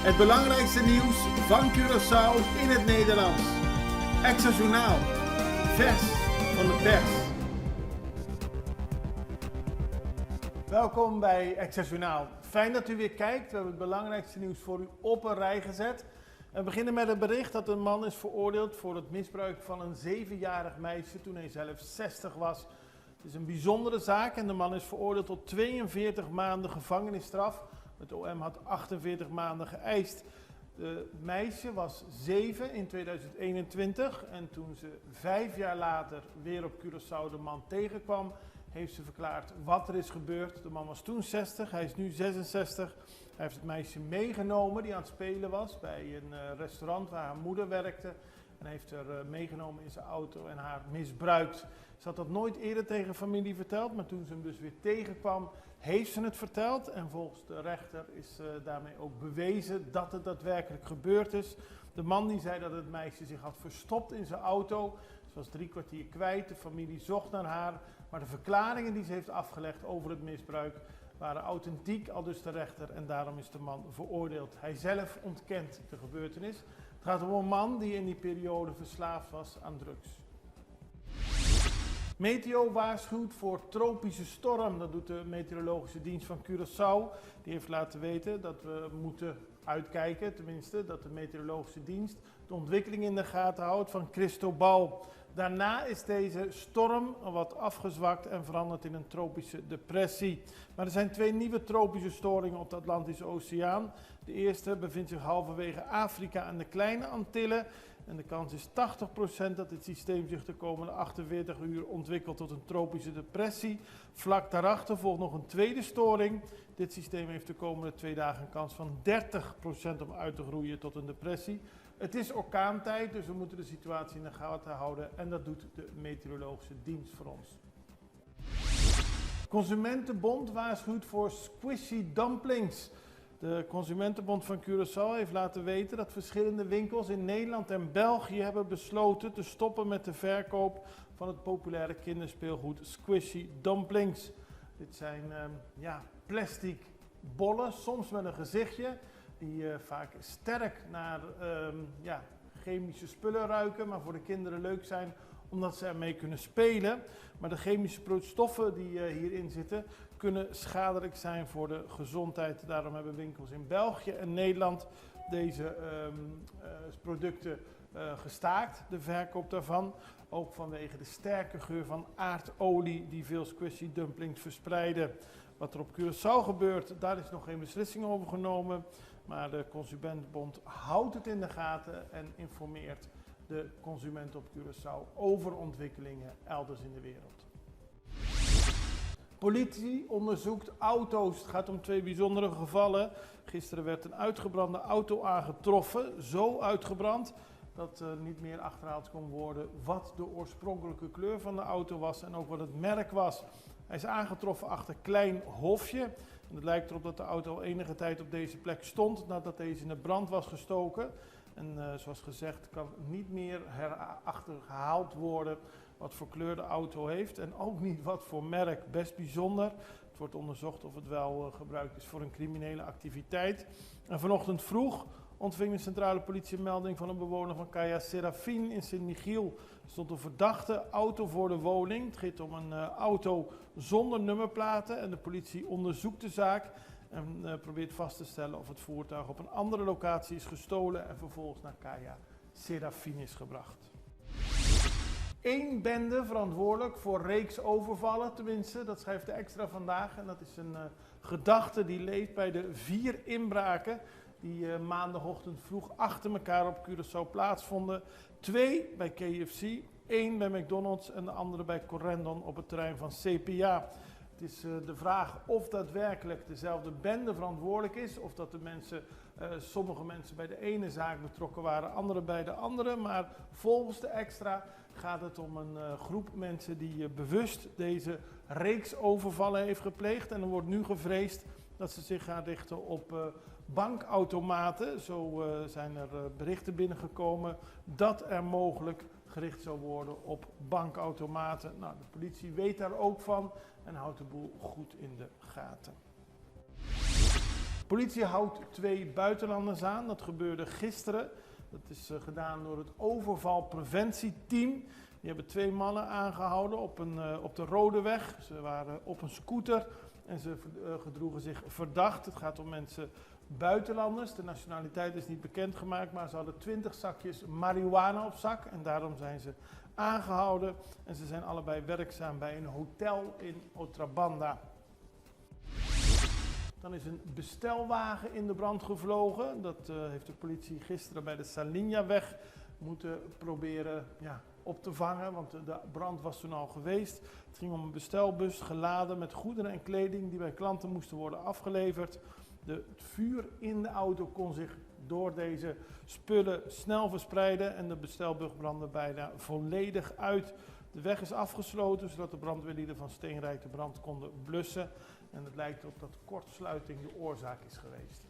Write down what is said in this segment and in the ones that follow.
Het belangrijkste nieuws van Curaçao in het Nederlands. Extra Journaal. Vers van de pers. Welkom bij Extra Journaal. Fijn dat u weer kijkt. We hebben het belangrijkste nieuws voor u op een rij gezet. We beginnen met het bericht dat een man is veroordeeld voor het misbruik van een 7-jarig meisje toen hij zelf 60 was. Het is een bijzondere zaak en de man is veroordeeld tot 42 maanden gevangenisstraf. Het OM had 48 maanden geëist. De meisje was 7 in 2021 en toen ze 5 jaar later weer op Curaçao de man tegenkwam, heeft ze verklaard wat er is gebeurd. De man was toen 60, hij is nu 66. Hij heeft het meisje meegenomen die aan het spelen was bij een restaurant waar haar moeder werkte. En heeft haar meegenomen in zijn auto en haar misbruikt. Ze had dat nooit eerder tegen familie verteld, maar toen ze hem dus weer tegenkwam, heeft ze het verteld. En volgens de rechter is daarmee ook bewezen dat het daadwerkelijk gebeurd is. De man die zei dat het meisje zich had verstopt in zijn auto. Ze was 3 kwartier kwijt, de familie zocht naar haar. Maar de verklaringen die ze heeft afgelegd over het misbruik waren authentiek, aldus de rechter. En daarom is de man veroordeeld. Hij zelf ontkent de gebeurtenis. Het gaat om een man die in die periode verslaafd was aan drugs. Meteo waarschuwt voor tropische storm. Dat doet de meteorologische dienst van Curaçao. Die heeft laten weten dat we moeten uitkijken, tenminste dat de meteorologische dienst de ontwikkeling in de gaten houdt van Cristobal. Daarna is deze storm wat afgezwakt en verandert in een tropische depressie. Maar er zijn 2 nieuwe tropische storingen op de Atlantische Oceaan. De eerste bevindt zich halverwege Afrika aan de Kleine Antillen. En de kans is 80% dat dit systeem zich de komende 48 uur ontwikkelt tot een tropische depressie. Vlak daarachter volgt nog een tweede storing. Dit systeem heeft de komende 2 dagen een kans van 30% om uit te groeien tot een depressie. Het is orkaantijd, dus we moeten de situatie in de gaten houden en dat doet de meteorologische dienst voor ons. Consumentenbond waarschuwt voor squishy dumplings. De Consumentenbond van Curaçao heeft laten weten dat verschillende winkels in Nederland en België hebben besloten te stoppen met de verkoop van het populaire kinderspeelgoed squishy dumplings. Dit zijn plastic bollen, soms met een gezichtje, die vaak sterk naar chemische spullen ruiken, maar voor de kinderen leuk zijn omdat ze ermee kunnen spelen. Maar de chemische stoffen die hierin zitten kunnen schadelijk zijn voor de gezondheid. Daarom hebben winkels in België en Nederland deze producten gestaakt, de verkoop daarvan. Ook vanwege de sterke geur van aardolie die veel squishy dumplings verspreiden. Wat er op Curaçao gebeurt, daar is nog geen beslissing over genomen. Maar de Consumentenbond houdt het in de gaten en informeert de consumenten op Curaçao over ontwikkelingen elders in de wereld. Politie onderzoekt auto's. Het gaat om 2 bijzondere gevallen. Gisteren werd een uitgebrande auto aangetroffen. Zo uitgebrand dat niet meer achterhaald kon worden wat de oorspronkelijke kleur van de auto was en ook wat het merk was. Hij is aangetroffen achter Klein Hofje. En het lijkt erop dat de auto al enige tijd op deze plek stond nadat deze in de brand was gestoken. En zoals gezegd kan niet meer achtergehaald worden wat voor kleur de auto heeft en ook niet wat voor merk. Best bijzonder. Het wordt onderzocht of het wel gebruikt is voor een criminele activiteit. En vanochtend vroeg ontving de centrale politie een melding van een bewoner van Caia Serafin in Sint-Michiel. Er stond een verdachte auto voor de woning. Het gaat om een auto zonder nummerplaten en de politie onderzoekt de zaak en probeert vast te stellen of het voertuig op een andere locatie is gestolen en vervolgens naar Caia Serafin is gebracht. 1 bende verantwoordelijk voor reeks overvallen, tenminste, dat schrijft de Extra vandaag. En dat is een gedachte die leeft bij de 4 inbraken die maandagochtend vroeg achter elkaar op Curaçao plaatsvonden. 2 bij KFC, 1 bij McDonald's en de andere bij Corendon op het terrein van CPA. Het is de vraag of daadwerkelijk dezelfde bende verantwoordelijk is, of dat de sommige mensen bij de ene zaak betrokken waren, anderen bij de andere. Maar volgens de Extra gaat het om een groep mensen die bewust deze reeks overvallen heeft gepleegd. En er wordt nu gevreesd dat ze zich gaan richten op bankautomaten. Zo zijn er berichten binnengekomen dat er mogelijk gericht zou worden op bankautomaten. Nou, de politie weet daar ook van en houdt de boel goed in de gaten. politie houdt 2 buitenlanders aan. Dat gebeurde gisteren. Dat is gedaan door het overvalpreventieteam. Die hebben 2 mannen aangehouden op de Rode Weg. Ze waren op een scooter en ze gedroegen zich verdacht. Het gaat om mensen buitenlanders. De nationaliteit is niet bekendgemaakt, maar ze hadden 20 zakjes marihuana op zak. En daarom zijn ze aangehouden. En ze zijn allebei werkzaam bij een hotel in Otrabanda. Dan is een bestelwagen in de brand gevlogen. Dat heeft de politie gisteren bij de Salinjaweg moeten proberen op te vangen, want de brand was toen al geweest. Het ging om een bestelbus geladen met goederen en kleding die bij klanten moesten worden afgeleverd. Het vuur in de auto kon zich door deze spullen snel verspreiden en de bestelbus brandde bijna volledig uit. De weg is afgesloten zodat de brandweerlieden van Steenrijk de brand konden blussen. En het lijkt erop dat kortsluiting de oorzaak is geweest.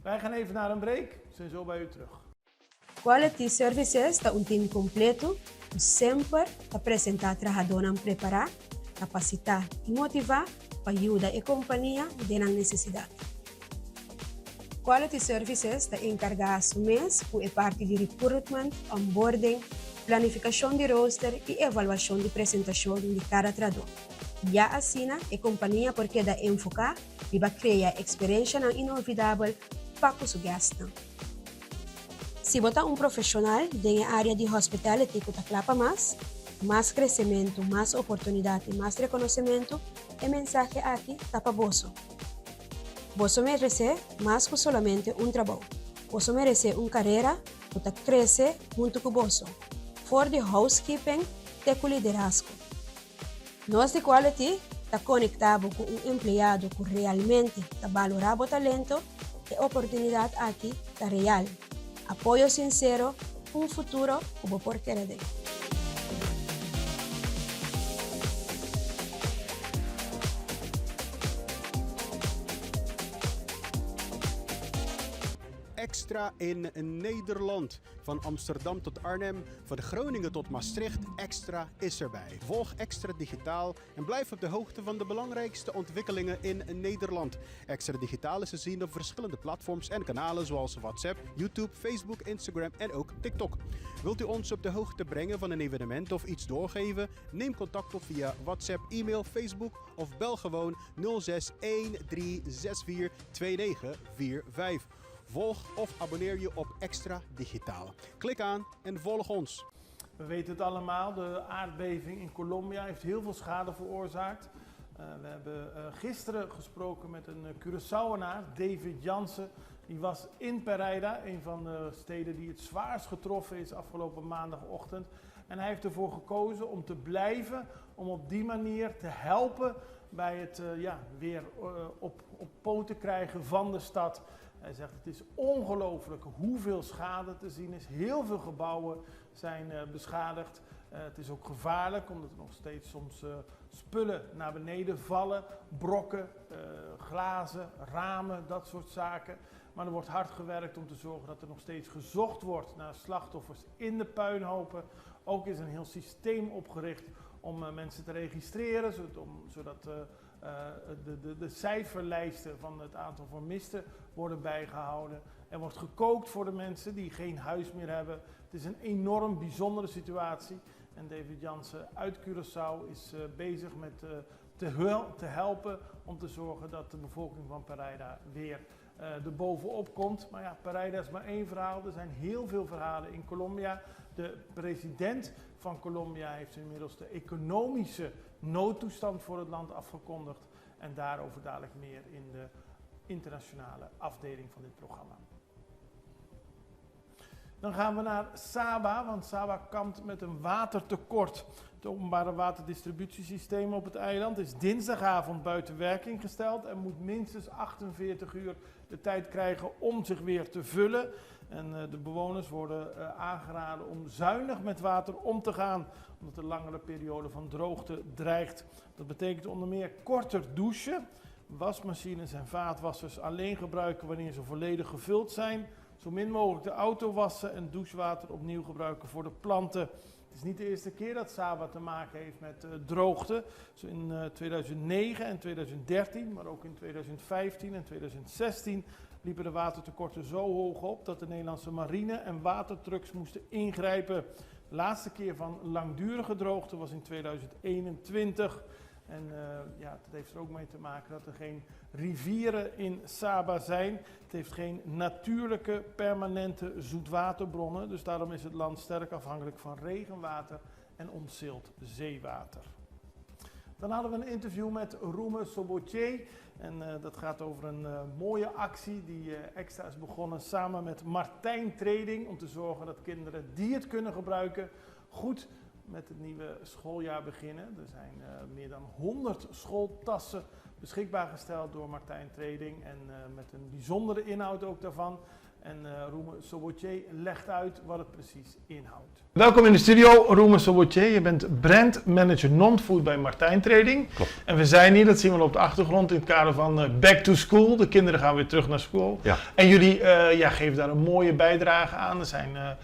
Wij gaan even naar een break. We zijn zo bij u terug. Quality Services é time completo que sempre apresenta trabalhadores preparados, capacitar e motivar para ajudar a companhia de necessidade. Quality Services está encargado mês por parte de recruitment, onboarding, planificação de roster e avaliação de apresentação de cada trabalhador. Já assim, a companhia porque dá enfocar e vai criar experiência inovável para os gastos. Se você é profissional na área de hospitality que clapa mais crescimento, mais oportunidade, mais reconhecimento, o mensagem aqui está para você. Você merece mais que somente trabalho. Você merece carreira que cresce junto com você. For de housekeeping, te com liderazgo. Nós de Quality está conectado com empregado que realmente está valorando o talento e a oportunidade aqui está real. Apoio sincero, futuro que você pode querer. Extra in Nederland. Van Amsterdam tot Arnhem, van Groningen tot Maastricht, Extra is erbij. Volg Extra Digitaal en blijf op de hoogte van de belangrijkste ontwikkelingen in Nederland. Extra Digitaal is te zien op verschillende platforms en kanalen zoals WhatsApp, YouTube, Facebook, Instagram en ook TikTok. Wilt u ons op de hoogte brengen van een evenement of iets doorgeven? Neem contact op via WhatsApp, e-mail, Facebook of bel gewoon 06 1364 2945. Volg of abonneer je op Extra Digitaal. Klik aan en volg ons. We weten het allemaal, de aardbeving in Colombia heeft heel veel schade veroorzaakt. We hebben gisteren gesproken met een Curaçaoenaar, David Jansen. Die was in Pereira, een van de steden die het zwaarst getroffen is afgelopen maandagochtend. En hij heeft ervoor gekozen om te blijven, om op die manier te helpen bij het weer op poten krijgen van de stad. Hij zegt het is ongelooflijk hoeveel schade te zien is. Heel veel gebouwen zijn beschadigd. Het is ook gevaarlijk omdat er nog steeds soms spullen naar beneden vallen. Brokken, glazen, ramen, dat soort zaken. Maar er wordt hard gewerkt om te zorgen dat er nog steeds gezocht wordt naar slachtoffers in de puinhopen. Ook is een heel systeem opgericht om mensen te registreren, zodat de cijferlijsten van het aantal vermisten worden bijgehouden. Er wordt gekookt voor de mensen die geen huis meer hebben. Het is een enorm bijzondere situatie. En David Jansen uit Curaçao is bezig met te helpen om te zorgen dat de bevolking van Pereira weer er bovenop komt. Maar ja, Pereira is maar één verhaal. Er zijn heel veel verhalen in Colombia. De president van Colombia heeft inmiddels de economische noodtoestand voor het land afgekondigd. En daarover dadelijk meer in de internationale afdeling van dit programma. Dan gaan we naar Saba, want Saba kampt met een watertekort. Het openbare waterdistributiesysteem op het eiland is dinsdagavond buiten werking gesteld en moet minstens 48 uur de tijd krijgen om zich weer te vullen. En de bewoners worden aangeraden om zuinig met water om te gaan, omdat een langere periode van droogte dreigt. Dat betekent onder meer korter douchen, wasmachines en vaatwassers alleen gebruiken wanneer ze volledig gevuld zijn, zo min mogelijk de auto wassen en douchewater opnieuw gebruiken voor de planten. Het is niet de eerste keer dat Saba te maken heeft met droogte. Zo in 2009 en 2013, maar ook in 2015 en 2016 liepen de watertekorten zo hoog op dat de Nederlandse marine en watertrucks moesten ingrijpen. De laatste keer van langdurige droogte was in 2021. En dat heeft er ook mee te maken dat er geen rivieren in Saba zijn. Het heeft geen natuurlijke, permanente zoetwaterbronnen. Dus daarom is het land sterk afhankelijk van regenwater en ontzild zeewater. Dan hadden we een interview met Roeme Sobotje. En dat gaat over een mooie actie die Extra is begonnen samen met Martijn Trading. Om te zorgen dat kinderen die het kunnen gebruiken goed met het nieuwe schooljaar beginnen. Er zijn meer dan 100 schooltassen beschikbaar gesteld door Martijn Trading. En met een bijzondere inhoud ook daarvan. En Roeme Sobotje legt uit wat het precies inhoudt. Welkom in de studio, Roeme Sobotje. Je bent brandmanager non-food bij Martijn Trading. Klopt. En we zijn hier, dat zien we op de achtergrond, in het kader van Back to School. De kinderen gaan weer terug naar school. Ja. En jullie geven daar een mooie bijdrage aan. Er zijn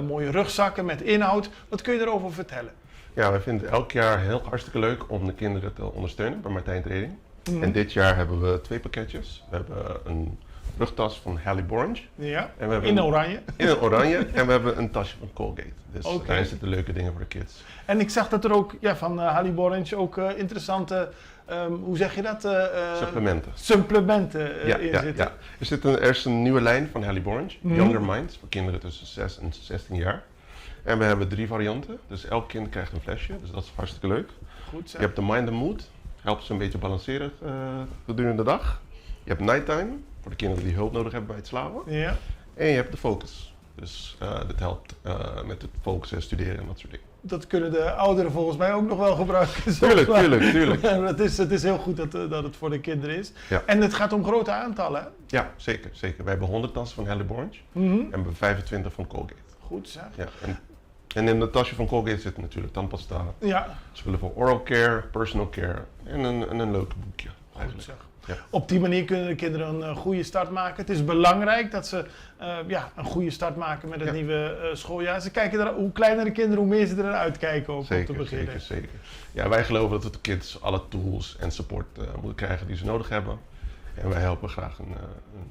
mooie rugzakken met inhoud. Wat kun je erover vertellen? Ja, wij vinden het elk jaar heel hartstikke leuk om de kinderen te ondersteunen bij Martijn Trading. En dit jaar hebben we 2 pakketjes. We hebben een rugtas van Halle Borge. Ja, En we hebben in oranje. In een oranje. En we hebben een tasje van Colgate. Dus Oké. daar zitten leuke dingen voor de kids. En ik zag dat er ook van Halle Borge ook interessante, hoe zeg je dat? Supplementen in zitten. Ja. Er is een nieuwe lijn van Halle Borge, Younger Minds, voor kinderen tussen 6 en 16 jaar. En we hebben 3 varianten, dus elk kind krijgt een flesje, dus dat is hartstikke leuk. Goed zo. Je hebt de Mind and Mood, helpt ze een beetje balanceren gedurende de dag. Je hebt Nighttime, voor de kinderen die hulp nodig hebben bij het slapen. Ja. En je hebt de Focus, dus dit helpt met het focussen, studeren en dat soort dingen. Dat kunnen de ouderen volgens mij ook nog wel gebruiken. Tuurlijk. Het is heel goed dat het voor de kinderen is. Ja. En het gaat om grote aantallen, hè? Ja, zeker. We hebben 100 tassen van Halle Borge en we hebben 25 van Colgate. Goed zeg. Ja, en in het tasje van Colgate zit natuurlijk tandpasta, Ja, spullen voor oral care, personal care en een leuk boekje. goed Eigenlijk. zeg. Ja. Op die manier kunnen de kinderen een goede start maken. Het is belangrijk dat ze een goede start maken met het nieuwe schooljaar. Ze kijken er, hoe kleiner de kinderen, hoe meer ze eruit kijken om te beginnen. Zeker. Ja, wij geloven dat de kids alle tools en support moeten krijgen die ze nodig hebben. En wij helpen graag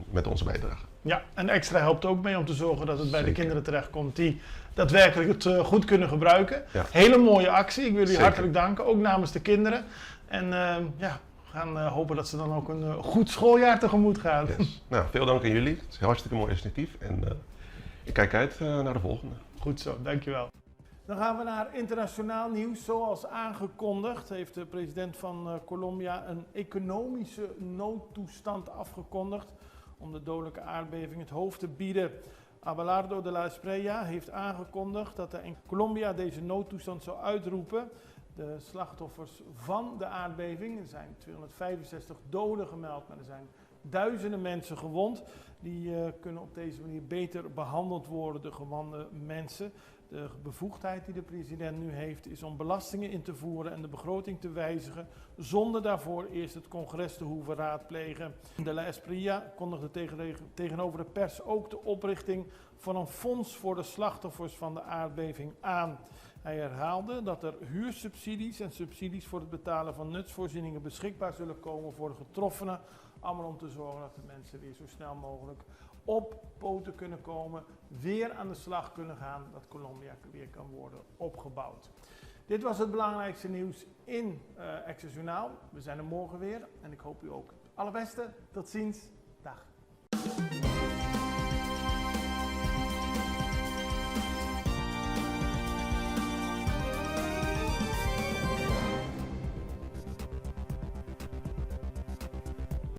met onze bijdrage. Ja, en Extra helpt ook mee om te zorgen dat het bij de Zeker. kinderen terechtkomt die daadwerkelijk het goed kunnen gebruiken. Ja. Hele mooie actie. Ik wil jullie Zeker. hartelijk danken, ook namens de kinderen. En we gaan hopen dat ze dan ook een goed schooljaar tegemoet gaan. Yes. Nou, veel dank aan jullie. Het is een hartstikke mooi initiatief en ik kijk uit naar de volgende. Goed zo, dankjewel. Dan gaan we naar internationaal nieuws. Zoals aangekondigd heeft de president van Colombia een economische noodtoestand afgekondigd om de dodelijke aardbeving het hoofd te bieden. Abelardo de la Espriella heeft aangekondigd dat hij in Colombia deze noodtoestand zou uitroepen. De slachtoffers van de aardbeving, er zijn 265 doden gemeld, maar er zijn duizenden mensen gewond. Die kunnen op deze manier beter behandeld worden, de gewonde mensen. De bevoegdheid die de president nu heeft is om belastingen in te voeren en de begroting te wijzigen, zonder daarvoor eerst het congres te hoeven raadplegen. De la Espriella kondigde tegenover de pers ook de oprichting van een fonds voor de slachtoffers van de aardbeving aan. Hij herhaalde dat er huursubsidies en subsidies voor het betalen van nutsvoorzieningen beschikbaar zullen komen voor de getroffenen. Allemaal om te zorgen dat de mensen weer zo snel mogelijk op poten kunnen komen, weer aan de slag kunnen gaan, dat Colombia weer kan worden opgebouwd. Dit was het belangrijkste nieuws in Extra Journaal. We zijn er morgen weer en ik hoop u ook het allerbeste. Tot ziens. Dag.